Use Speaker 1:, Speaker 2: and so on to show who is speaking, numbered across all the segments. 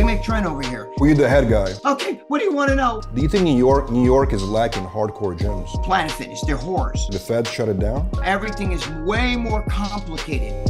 Speaker 1: make Trent over here.
Speaker 2: Were you the head guy?
Speaker 1: Okay, what do you want to know?
Speaker 2: Do you think New York is lacking hardcore gyms?
Speaker 1: Planet Fitness, they're whores.
Speaker 2: The Fed shut it down?
Speaker 1: Everything is way more complicated.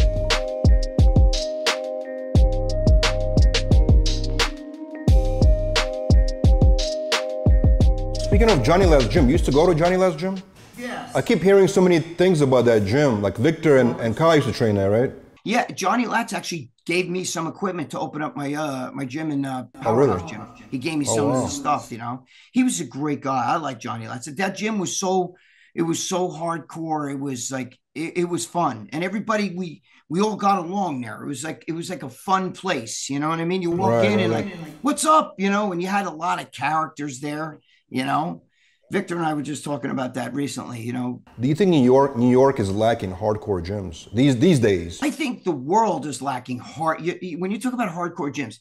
Speaker 2: Speaking of Johnny Last Gym, you used to go to Johnny Last Gym?
Speaker 1: Yes.
Speaker 2: I keep hearing so many things about that gym. Like Victor and Kyle used to train there, right?
Speaker 1: Yeah, Johnny Latz actually gave me some equipment to open up my my gym in
Speaker 2: really?
Speaker 1: Gym. He gave me some of the stuff, you know. He was a great guy. I like Johnny Latz. That gym was so hardcore. It was like it was fun, and everybody we all got along there. It was like a fun place, you know what I mean? You walk in and like, what's up, you know? And you had a lot of characters there, you know. Victor and I were just talking about that recently, you know.
Speaker 2: Do you think New York is lacking hardcore gyms these days?
Speaker 1: I think the world is lacking when you talk about hardcore gyms,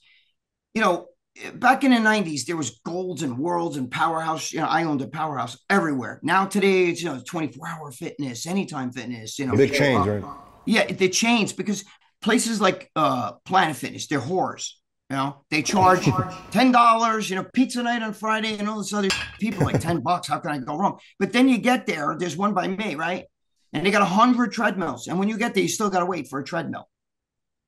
Speaker 1: you know, back in the 90s, there was Golds and Worlds and Powerhouse. You know, I owned a Powerhouse everywhere. Now today, it's, you know, 24-hour fitness, anytime fitness, you know.
Speaker 2: Big change, right?
Speaker 1: Yeah, they changed because places like Planet Fitness, they're whores. You know, they charge $10, you know, pizza night on Friday and all this other people like $10. How can I go wrong? But then you get there, there's one by me, right? And they got 100 treadmills. And when you get there, you still got to wait for a treadmill.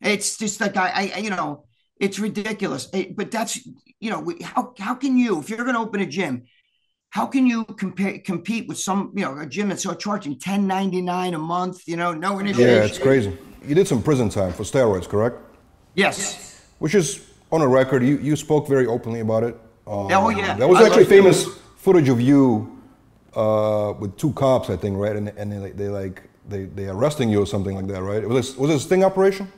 Speaker 1: It's just like, I you know, it's ridiculous. But that's, you know, how can you, if you're going to open a gym, how can you compete with some, you know, a gym that's charging $10.99 a month, you know, no initiation?
Speaker 2: Yeah, it's crazy. You did some prison time for steroids, correct?
Speaker 1: Yes.
Speaker 2: Which is on a record. You spoke very openly about it.
Speaker 1: Oh yeah.
Speaker 2: That was actually famous footage of you with two cops, I think, right? And they arresting you or something like that, right? Was it a sting operation?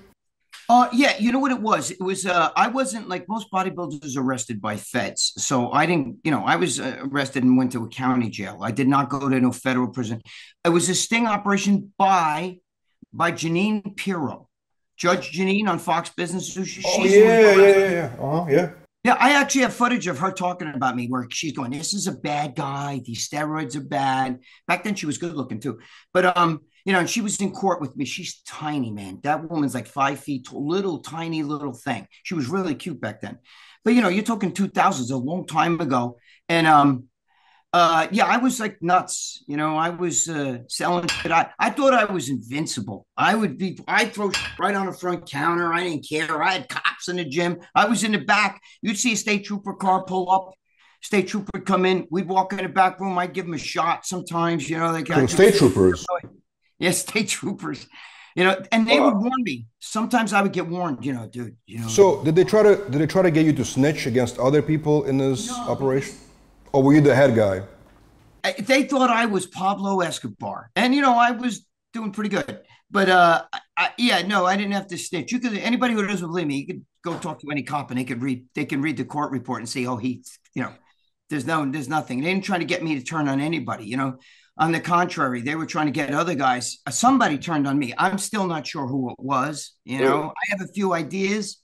Speaker 1: Yeah, you know what it was? It was I wasn't like most bodybuilders arrested by feds. So I didn't, you know, I was arrested and went to a county jail. I did not go to no federal prison. It was a sting operation by Janine Pirro. Judge Janine on Fox Business News.
Speaker 2: Yeah.
Speaker 1: Yeah, I actually have footage of her talking about me where she's going, this is a bad guy. These steroids are bad. Back then she was good looking too. But, you know, and she was in court with me. She's tiny, man. That woman's like 5 feet tall, little, tiny little thing. She was really cute back then. But, you know, you're talking 2000s, a long time ago. And, yeah, I was like nuts. You know, I was selling shit. I thought I was invincible. I'd throw shit right on the front counter. I didn't care. I had cops in the gym. I was in the back. You'd see a state trooper car pull up. State trooper would come in. We'd walk in the back room. I'd give them a shot sometimes, you know.
Speaker 2: State troopers?
Speaker 1: Yeah, state troopers. You know, and they would warn me. Sometimes I would get warned, you know, dude. You know.
Speaker 2: So did they try to get you to snitch against other people in this operation? Or were you the head guy?
Speaker 1: They thought I was Pablo Escobar. And, you know, I was doing pretty good. But, yeah, no, I didn't have to snitch. Anybody who doesn't believe me, you could go talk to any cop and they can read the court report and say, oh, you know, there's nothing. They didn't try to get me to turn on anybody, you know. On the contrary, they were trying to get other guys. Somebody turned on me. I'm still not sure who it was. You know, I have a few ideas.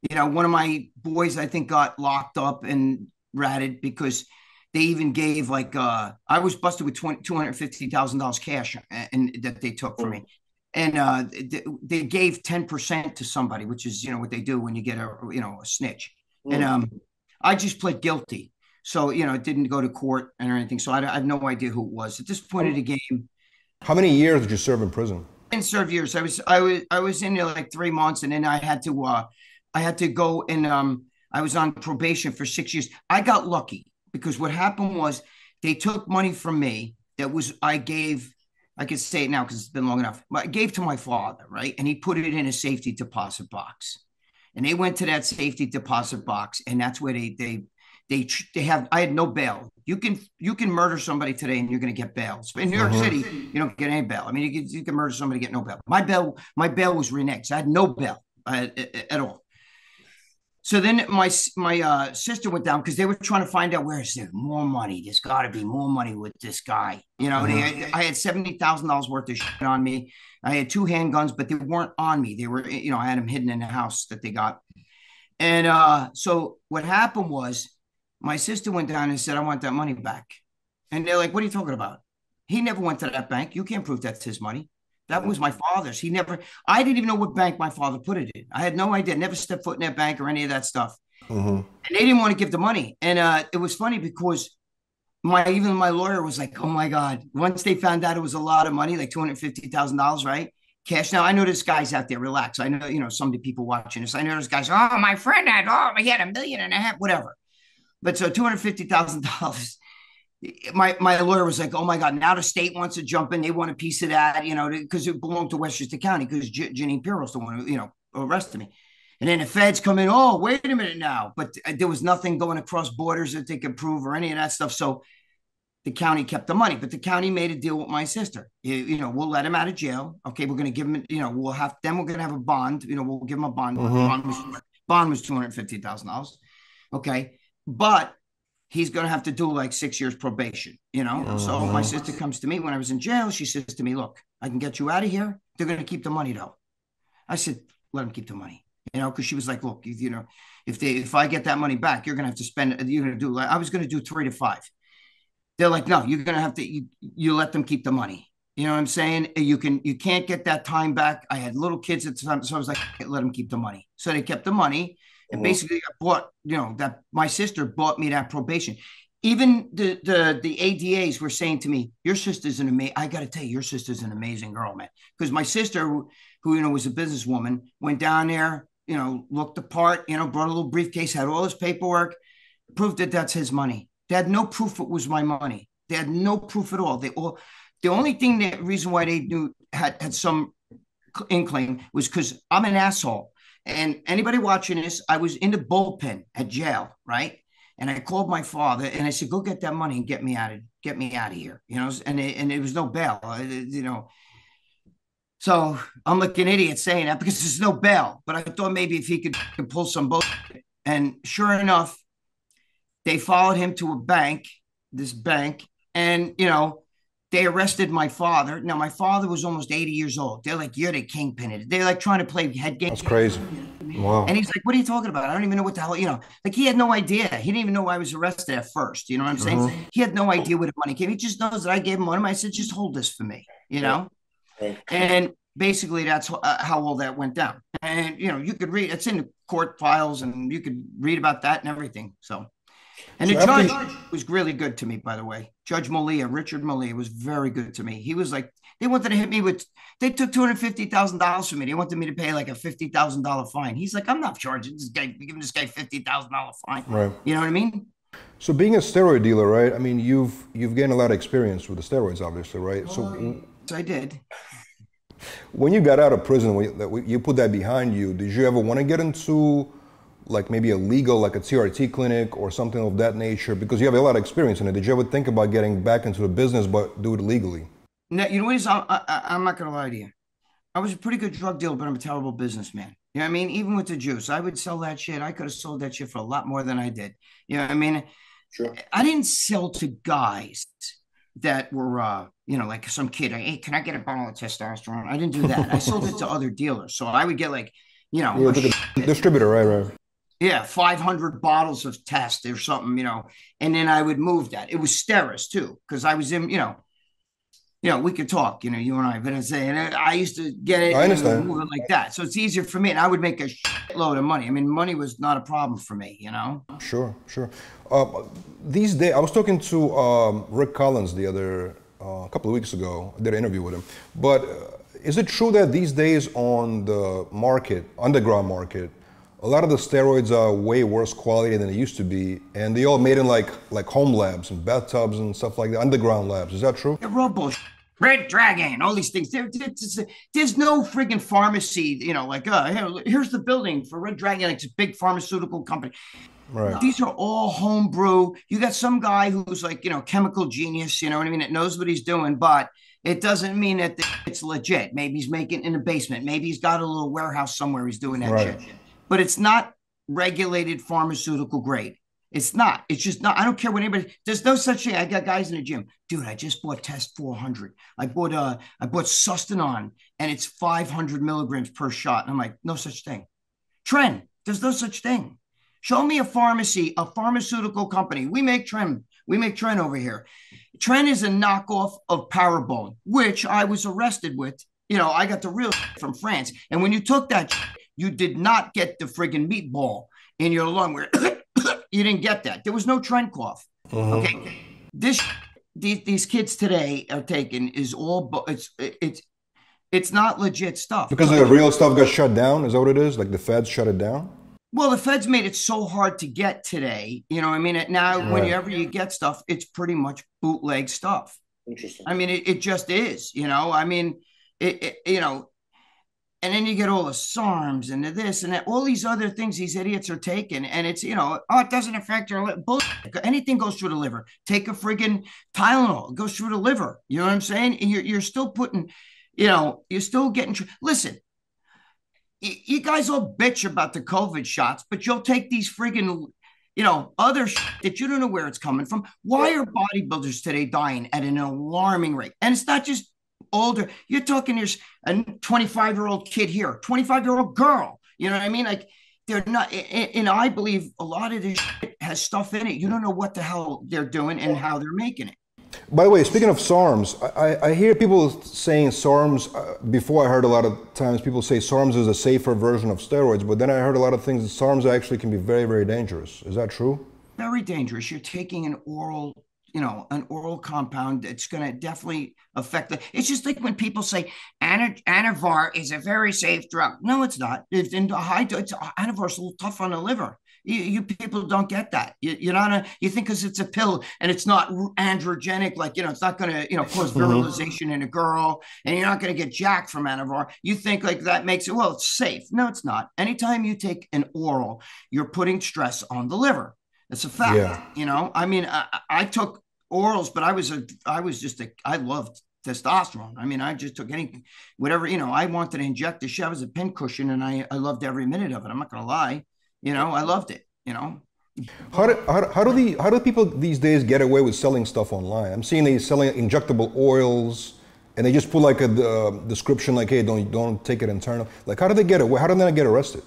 Speaker 1: You know, one of my boys, I think, got locked up and ratted because they even gave like I was busted with $250,000 cash and that they took from me, and they gave 10% to somebody, which is, you know, what they do when you get a snitch. And I just pled guilty, so, you know, it didn't go to court or anything. So I have no idea who it was at this point of the game.
Speaker 2: How many years did you serve in prison?
Speaker 1: I didn't serve years. I was in there like 3 months, and then I had to go and I was on probation for 6 years. I got lucky. Because what happened was they took money from me I could say it now because it's been long enough, but I gave to my father, right? And he put it in a safety deposit box. And they went to that safety deposit box, and that's where I had no bail. You can murder somebody today and you're going to get bail. In New York City, you don't get any bail. I mean, you can murder somebody, get no bail. My bail was reneged. I had no bail at all. So then my sister went down because they were trying to find out where is there more money. There's got to be more money with this guy. You know, I had $70,000 worth of shit on me. I had 2 handguns, but they weren't on me. They were, you know, I had them hidden in the house that they got. And so what happened was my sister went down and said, I want that money back. And they're like, what are you talking about? He never went to that bank. You can't prove that's his money. That was my father's. I didn't even know what bank my father put it in. I had no idea. Never stepped foot in that bank or any of that stuff.
Speaker 2: Mm-hmm.
Speaker 1: And they didn't want to give the money. And it was funny because even my lawyer was like, oh my God. Once they found out it was a lot of money, like $250,000, right? Cash. Now I know there's guys out there, relax. I know, some of the people watching this. I know there's guys, oh, my friend he had $1.5 million, whatever. But so $250,000. My lawyer was like, oh my God, now the state wants to jump in. They want a piece of that, because it belonged to Westchester County, because Ginny Pirro's the one who, arrested me. And then the feds come in, oh, wait a minute now. But there was nothing going across borders that they could prove or any of that stuff. So the county kept the money, but the county made a deal with my sister. We'll let him out of jail. Okay, we're going to give him, we're going to have a bond. We'll give him a bond.
Speaker 2: Mm-hmm.
Speaker 1: Bond was $250,000. Okay, but he's going to have to do like 6 years probation, So my sister comes to me when I was in jail. She says to me, look, I can get you out of here. They're going to keep the money though. I said, let them keep the money, because she was like, look, if I get that money back, you're going to have to spend, you're going to do, I was going to do 3 to 5. They're like, no, you're going to have to, you let them keep the money. You know what I'm saying? You can't get that time back. I had little kids at the time. So I was like, let them keep the money. So they kept the money. And basically I bought, that my sister bought me that probation. Even the ADAs were saying to me, your sister's I got to tell you, your sister's an amazing girl, man. Because my sister, who was a businesswoman, went down there, looked the part, brought a little briefcase, had all his paperwork, proved that that's his money. They had no proof it was my money. They had no proof at all. The only reason why they knew had some inkling was because I'm an asshole. And anybody watching this, I was in the bullpen at jail, right? And I called my father and I said, go get that money and get me out of here, and it was no bail, So I'm like an idiot saying that because there's no bail. But I thought maybe if he could pull some bullshit. And sure enough, they followed him to this bank, and, they arrested my father. Now, my father was almost 80 years old. They're like, you're the kingpin. They're like trying to play head game.
Speaker 2: That's crazy. Wow.
Speaker 1: And he's like, what are you talking about? I don't even know what the hell, like he had no idea. He didn't even know I was arrested at first. You know what I'm saying? He had no idea where the money came. He just knows that I gave him money. I said, just hold this for me,
Speaker 3: Right.
Speaker 1: And basically that's how all that went down. And, you could read, it's in the court files and you could read about that and everything. So. And the judge was really good to me, by the way. Judge Richard Malia was very good to me. He was like, they wanted to hit me they took $250,000 from me. They wanted me to pay like a $50,000 fine. He's like, I'm not charging this guy, giving this guy $50,000 fine.
Speaker 2: Right.
Speaker 1: You know what I mean?
Speaker 2: So being a steroid dealer, right? I mean, you've gained a lot of experience with the steroids, obviously, right? So
Speaker 1: I did.
Speaker 2: When you got out of prison, you put that behind you, did you ever want to get into like maybe a legal, like a TRT clinic or something of that nature? Because you have a lot of experience in it. Did you ever think about getting back into the business, but do it legally?
Speaker 1: No, you know what it is? I'm not going to lie to you. I was a pretty good drug dealer, but I'm a terrible businessman. You know what I mean? Even with the juice, I would sell that shit. I could have sold that shit for a lot more than I did. You know what I mean?
Speaker 3: Sure.
Speaker 1: I didn't sell to guys that were, like some kid. Hey, can I get a bottle of testosterone? I didn't do that. I sold it to other dealers. So I would get like,
Speaker 2: You're a distributor, right?
Speaker 1: Yeah, 500 bottles of test or something, and then I would move that. It was steroids too, because I was in, we could talk, you and I, but I'm saying I used to get it,
Speaker 2: I understand.
Speaker 1: And move it like that. So it's easier for me, and I would make a shitload of money. I mean, money was not a problem for me,
Speaker 2: Sure. These days, I was talking to Rick Collins a couple of weeks ago. I did an interview with him. But is it true that these days on the underground market, a lot of the steroids are way worse quality than they used to be, and they all made in like home labs and bathtubs and stuff like that, underground labs? Is that true?
Speaker 1: They're all bullshit. Red Dragon, all these things. There's no friggin' pharmacy, here's the building for Red Dragon. It's a big pharmaceutical company.
Speaker 2: Right.
Speaker 1: These are all homebrew. You got some guy who's like, chemical genius, you know what I mean? That knows what he's doing, but it doesn't mean that it's legit. Maybe he's making it in the basement. Maybe he's got a little warehouse somewhere he's doing that shit. But it's not regulated pharmaceutical grade. It's not. It's just not. I don't care what anybody. There's no such thing. I got guys in the gym, dude. I just bought Test 400. I bought Sustanon, and it's 500 milligrams per shot. And I'm like, no such thing. Tren. There's no such thing. Show me a pharmaceutical company. We make Tren. We make Tren over here. Tren is a knockoff of Parabone, which I was arrested with. I got the real from France. And when you took that, you did not get the friggin' meatball. in your lung where you didn't get that. There was no trend cough. Okay. This these kids today are taking is all it's not legit stuff.
Speaker 2: Because the real stuff got shut down. Is that what it is? Like the feds shut it down?
Speaker 1: Well, the feds made it so hard to get today. You know, I mean, now
Speaker 2: Right.
Speaker 1: whenever you get stuff, it's pretty much bootleg stuff.
Speaker 3: Interesting.
Speaker 1: I mean, it just is. You know, I mean, you know, and then you get all the SARMs and the this and that, all these other things these idiots are taking, and it's oh, it doesn't affect your liver. Bullshit. Anything goes through the liver. Take a friggin' Tylenol, it goes through the liver. You know what I'm saying? And you're still putting, you're still getting. Listen, you guys all bitch about the COVID shots, but you'll take these friggin' other shit that you don't know where it's coming from. Why are bodybuilders today dying at an alarming rate? And it's not just older. You're talking there's a 25-year-old kid here, 25-year-old girl. You know what I mean? Like they're not, and I believe a lot of this shit has stuff in it. You don't know what the hell they're doing and how they're making it.
Speaker 2: By the way, speaking of SARMs, I hear people saying SARMs, before I heard a lot of times people say SARMs is a safer version of steroids, but then I heard a lot of things that SARMs actually can be very, very dangerous. Is that true?
Speaker 1: Very dangerous. You're taking an oral compound that's going to definitely affect it's just like when people say Anavar is a very safe drug. No, it's not. It's in high dose. Anavar's a little tough on the liver. You people don't get that. You're not you think because it's a pill and it's not androgenic, like, it's not going to, cause virilization in a girl, and you're not going to get jacked from Anavar. You think like that makes it, well, it's safe. No, it's not. Anytime you take an oral, you're putting stress on the liver. It's a fact.
Speaker 2: Yeah.
Speaker 1: I mean, I took orals, but I loved testosterone. I mean, I just took whatever, I wanted to inject the shit. I was a pincushion, and I loved every minute of it. I'm not going to lie. I loved it,
Speaker 2: How do people these days get away with selling stuff online? I'm seeing they selling injectable oils, and they just put like a description like, hey, don't take it internal. Like, how do they get away? How do they get arrested?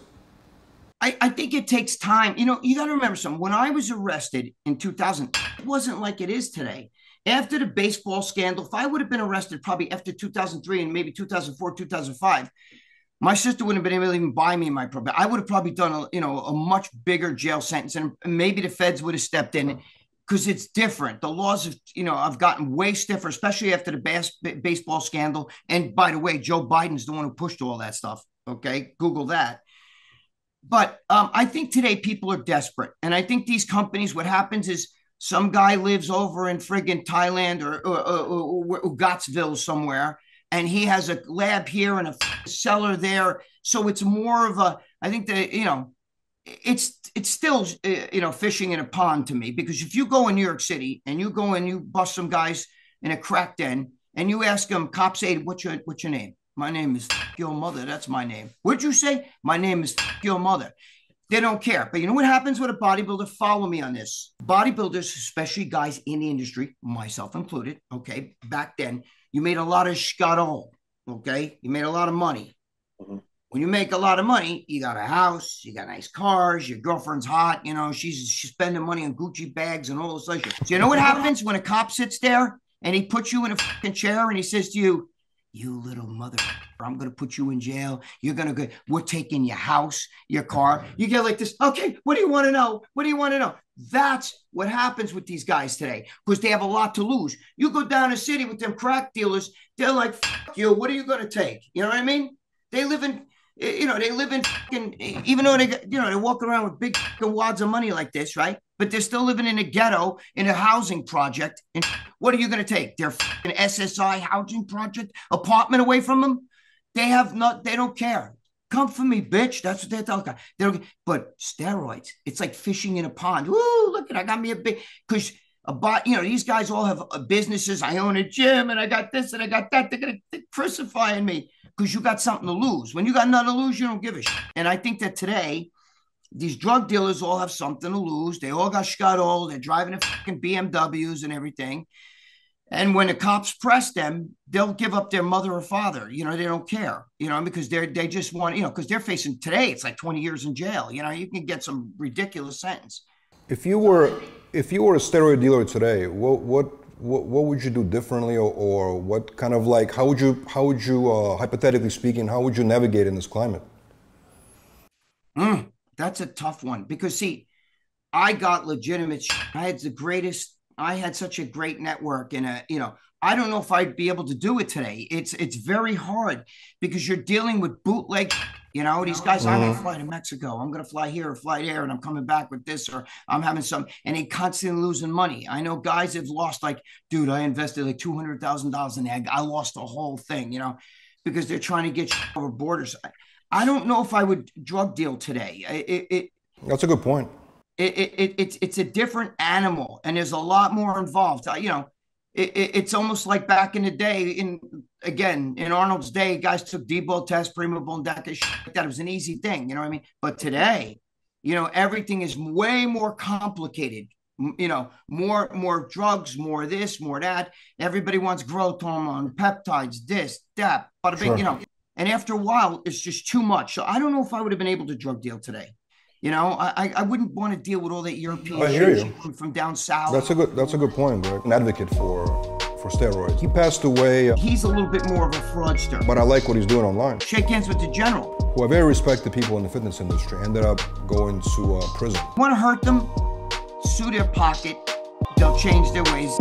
Speaker 1: I think it takes time. You got to remember something. When I was arrested in 2000, it wasn't like it is today. After the baseball scandal, if I would have been arrested probably after 2003 and maybe 2004, 2005, my sister wouldn't have been able to even buy me my probation. I would have probably done a much bigger jail sentence, and maybe the feds would have stepped in because it's different. The laws have gotten way stiffer, especially after the baseball scandal. And by the way, Joe Biden's the one who pushed all that stuff. Okay, Google that. But I think today people are desperate, and I think these companies. What happens is some guy lives over in friggin' Thailand or Ugottsville somewhere, and he has a lab here and a cellar there. So it's more of I think that, it's still, fishing in a pond to me, because if you go in New York City and you go and you bust some guys in a crack den and you ask them, cops say, what's your name? My name is your mother. That's my name. What'd you say? My name is your mother. They don't care. But you know what happens with a bodybuilder? Follow me on this. Bodybuilders, especially guys in the industry, myself included, okay, back then, you made a lot of scuttle, okay? You made a lot of money.
Speaker 3: Mm-hmm.
Speaker 1: When you make a lot of money, you got a house, you got nice cars, your girlfriend's hot, she's spending money on Gucci bags and all this other shit. So you know what happens when a cop sits there and he puts you in a fucking chair and he says to you, you little mother, I'm going to put you in jail. You're going to go, we're taking your house, your car. You get like this. Okay, what do you want to know? What do you want to know? That's what happens with these guys today, because they have a lot to lose. You go down the city with them crack dealers, they're like, fuck you, what are you going to take? You know what I mean? They live in fucking, even though they're walking around with big fucking wads of money like this, right? But they're still living in a ghetto, in a housing project. And what are you going to take? Their fucking SSI housing project apartment away from them? They don't care. Come for me, bitch. That's what they're talking. But steroids, it's like fishing in a pond. Woo, look at, I got me a big, because these guys all have businesses. I own a gym and I got this and I got that. They're going to crucify me because you got something to lose. When you got nothing to lose, you don't give a shit. And I think that today, these drug dealers all have something to lose. They all got scuttle. They're driving a fucking BMWs and everything. And when the cops press them, they'll give up their mother or father. They don't care, because they just want, because they're facing today, it's like 20 years in jail. You can get some ridiculous sentence.
Speaker 2: If you were a steroid dealer today, what would you do differently, or what kind of like, how would you hypothetically speaking, how would you navigate in this climate?
Speaker 1: That's a tough one because see, I got legitimate. I had such a great network and I don't know if I'd be able to do it today. It's very hard because you're dealing with bootleg. These guys, I'm going to fly to Mexico. I'm going to fly here or fly there, and I'm coming back with this, or I'm having some, and they constantly losing money. I know guys have lost, like, dude, I invested like $200,000 in that. I lost the whole thing, because they're trying to get over borders. I don't know if I would drug deal today.
Speaker 2: That's a good point.
Speaker 1: It's a different animal, and there's a lot more involved. It's almost like back in the day, in Arnold's day, guys took Debo test, Primo Bondeka, like that. It was an easy thing, you know what I mean? But today, everything is way more complicated. More drugs, more this, more that. Everybody wants growth hormone, peptides, this, that, bada bing,
Speaker 2: Sure.
Speaker 1: And after a while, it's just too much. So I don't know if I would have been able to drug deal today. I wouldn't want to deal with all that European
Speaker 2: I hear
Speaker 1: shit
Speaker 2: you.
Speaker 1: from down south.
Speaker 2: That's a good point, Greg. An advocate for steroids. He passed away,
Speaker 1: He's a little bit more of a fraudster.
Speaker 2: but I like what he's doing online.
Speaker 1: Shake hands with the general.
Speaker 2: Who are very respected people in the fitness industry ended up going to prison.
Speaker 1: Want to hurt them? Sue their pocket. They'll change their ways.